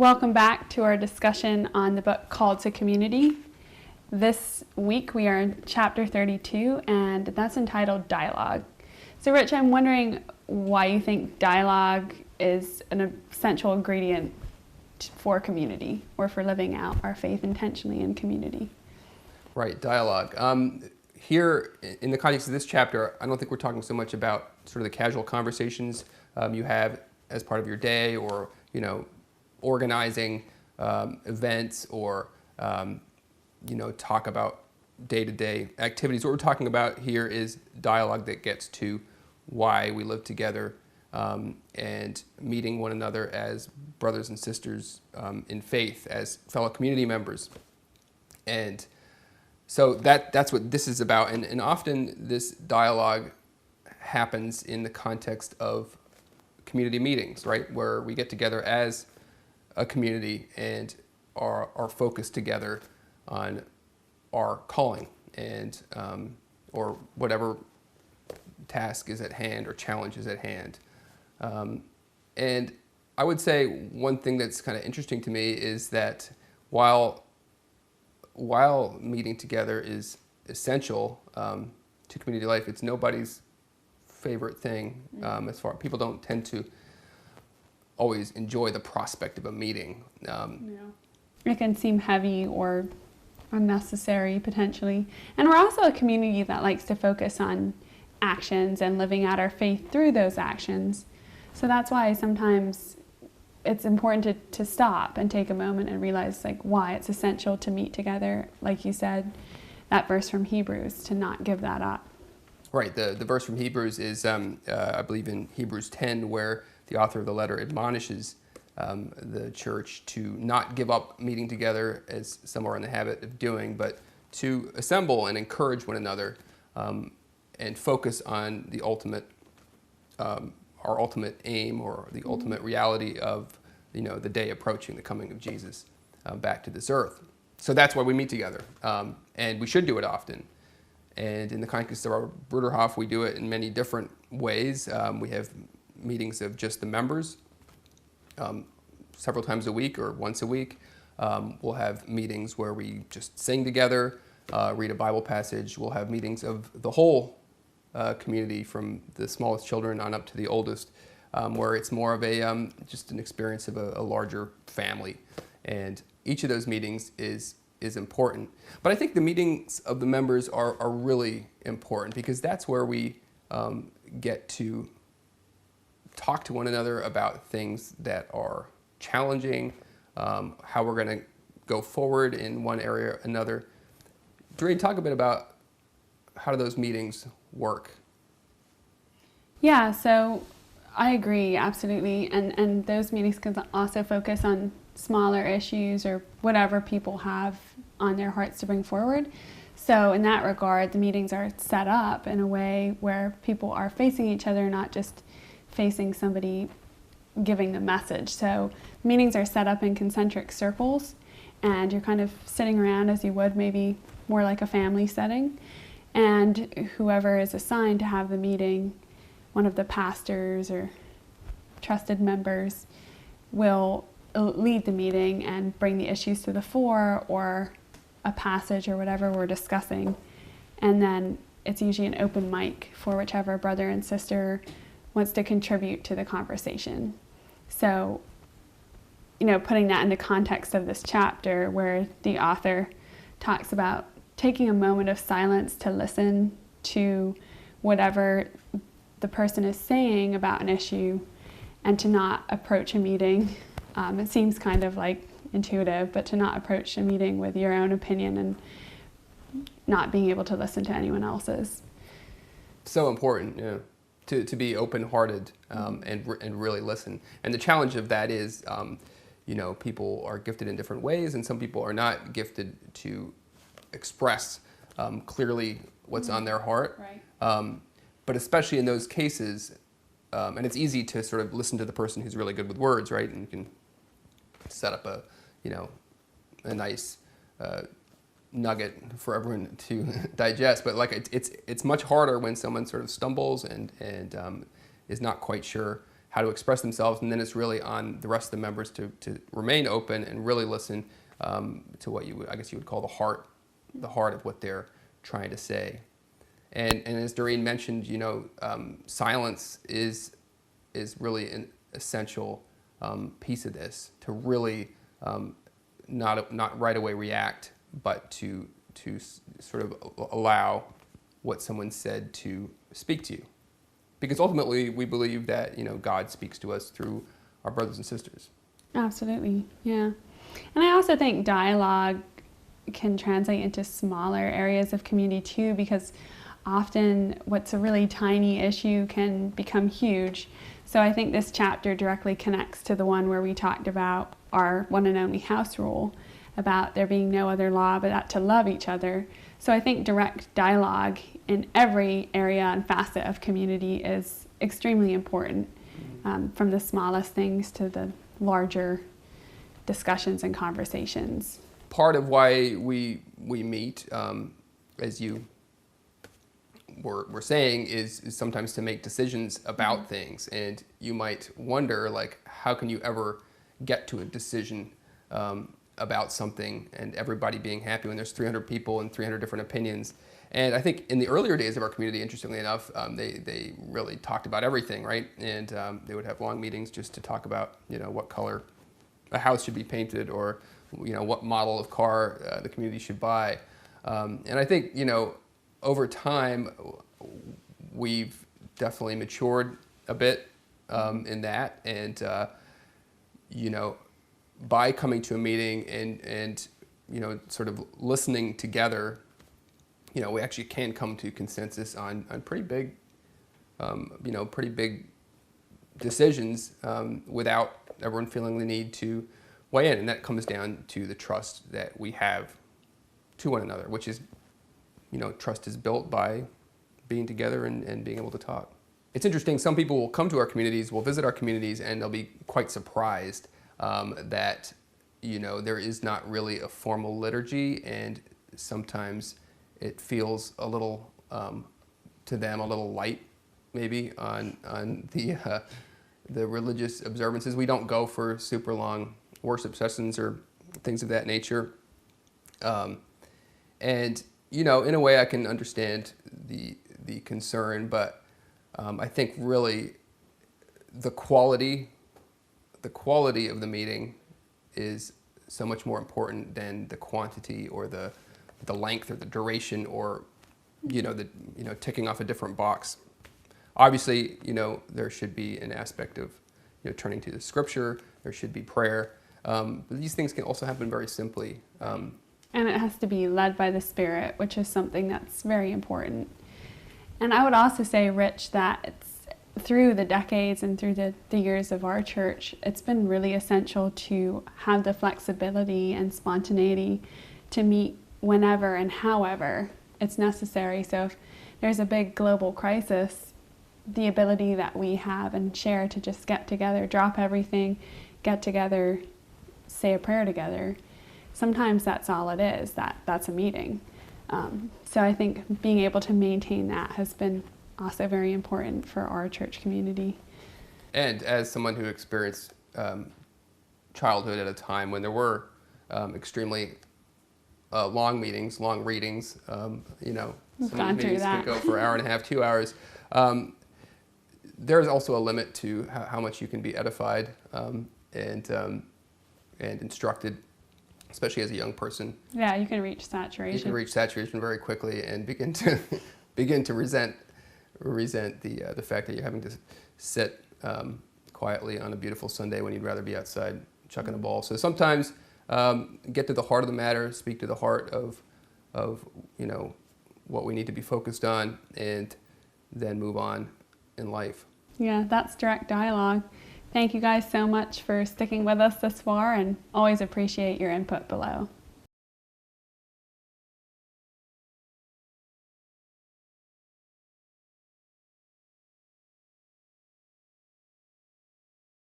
Welcome back to our discussion on the book Called to Community. This week we are in chapter 32, and that's entitled Dialogue. So Rich, I'm wondering why you think dialogue is an essential ingredient for community, or for living out our faith intentionally in community. Right, dialogue. Here, in the context of this chapter, I don't think we're talking so much about sort of the casual conversations you have as part of your day, or, organizing events, or, talk about day-to-day activities. What we're talking about here is dialogue that gets to why we live together and meeting one another as brothers and sisters in faith, as fellow community members. And so that's what this is about. And often this dialogue happens in the context of community meetings, right? Where we get together as a community and are focused together on our calling and or whatever task is at hand or challenge is at hand. And I would say one thing that's kind of interesting to me is that while meeting together is essential to community life, it's nobody's favorite thing. As far people don't tend to always enjoy the prospect of a meeting. It can seem heavy or unnecessary potentially. And we're also a community that likes to focus on actions and living out our faith through those actions. So that's why sometimes it's important to stop and take a moment and realize why it's essential to meet together. Like you said, that verse from Hebrews, to not give that up. Right. The verse from Hebrews is, I believe, in Hebrews 10, where the author of the letter admonishes the church to not give up meeting together, as some are in the habit of doing, but to assemble and encourage one another and focus on the ultimate, our ultimate aim, or the ultimate reality of the day approaching, the coming of Jesus back to this earth. So that's why we meet together, and we should do it often. And in the context of our Bruderhof, we do it in many different ways. We have meetings of just the members several times a week or once a week. We'll have meetings where we just sing together, read a Bible passage. We'll have meetings of the whole community, from the smallest children on up to the oldest, where it's more of a just an experience of a larger family. And each of those meetings is important. But I think the meetings of the members are really important, because that's where we get to talk to one another about things that are challenging, how we're going to go forward in one area or another. Doreen, talk a bit about how do those meetings work? Yeah, so I agree, absolutely. And those meetings can also focus on smaller issues or whatever people have on their hearts to bring forward. So in that regard, the meetings are set up in a way where people are facing each other, not just facing somebody giving the message. So meetings are set up in concentric circles, and you're kind of sitting around as you would maybe more like a family setting. And whoever is assigned to have the meeting, one of the pastors or trusted members, will lead the meeting and bring the issues to the fore, or a passage or whatever we're discussing. And then it's usually an open mic for whichever brother and sister wants to contribute to the conversation. So, putting that in the context of this chapter, where the author talks about taking a moment of silence to listen to whatever the person is saying about an issue, and to not approach a meeting. It seems kind of intuitive, but to not approach a meeting with your own opinion and not being able to listen to anyone else's. So important, to be open-hearted and really listen. And the challenge of that is, people are gifted in different ways, and some people are not gifted to express clearly what's on their heart. Right. But especially in those cases, and it's easy to sort of listen to the person who's really good with words, right? And you can set up a nice nugget for everyone to digest. But it's much harder when someone sort of stumbles and is not quite sure how to express themselves, and then it's really on the rest of the members to remain open and really listen to what I guess you would call the heart of what they're trying to say. And as Doreen mentioned, silence is really an essential piece of this, to really not right away react, but to sort of allow what someone said to speak to you. Because ultimately we believe that, God speaks to us through our brothers and sisters. Absolutely, yeah. And I also think dialogue can translate into smaller areas of community too, because often what's a really tiny issue can become huge. So I think this chapter directly connects to the one where we talked about our one and only house rule, about there being no other law but that to love each other. So I think direct dialogue in every area and facet of community is extremely important, from the smallest things to the larger discussions and conversations. Part of why we meet, as you were saying, is sometimes to make decisions about things. And you might wonder, like, how can you ever get to a decision about something and everybody being happy when there's 300 people and 300 different opinions? And I think in the earlier days of our community, interestingly enough, they really talked about everything, right? And they would have long meetings just to talk about, what color a house should be painted, or, what model of car the community should buy. And I think, over time, we've definitely matured a bit in that. And, by coming to a meeting and sort of listening together, we actually can come to consensus on pretty big, pretty big decisions without everyone feeling the need to weigh in. And that comes down to the trust that we have to one another, which is, trust is built by being together and being able to talk. It's interesting, some people will come to our communities, will visit our communities, and they'll be quite surprised that, there is not really a formal liturgy, and sometimes it feels a little, to them, a little light, maybe, on the religious observances. We don't go for super long worship sessions or things of that nature. And, in a way I can understand the concern, but I think really the quality of the meeting is so much more important than the quantity or the length or the duration or ticking off a different box. Obviously, there should be an aspect of turning to the scripture. There should be prayer, but these things can also happen very simply. And it has to be led by the Spirit, which is something that's very important. And I would also say, Rich, that it's through the decades and through the years of our church, it's been really essential to have the flexibility and spontaneity to meet whenever and however it's necessary. So if there's a big global crisis, the ability that we have and share to just get together, drop everything, get together, say a prayer together, sometimes that's all it is, that's a meeting. So I think being able to maintain that has been also very important for our church community. And as someone who experienced childhood at a time when there were extremely long meetings, long readings, some of these meetings could go for an hour and a half, 2 hours. There's also a limit to how much you can be edified and instructed, especially as a young person. Yeah, you can reach saturation. You can reach saturation very quickly and begin to resent the fact that you're having to sit quietly on a beautiful Sunday when you'd rather be outside chucking a ball. So sometimes get to the heart of the matter, speak to the heart of what we need to be focused on, and then move on in life. Yeah, that's direct dialogue. Thank you guys so much for sticking with us this far, and always appreciate your input below.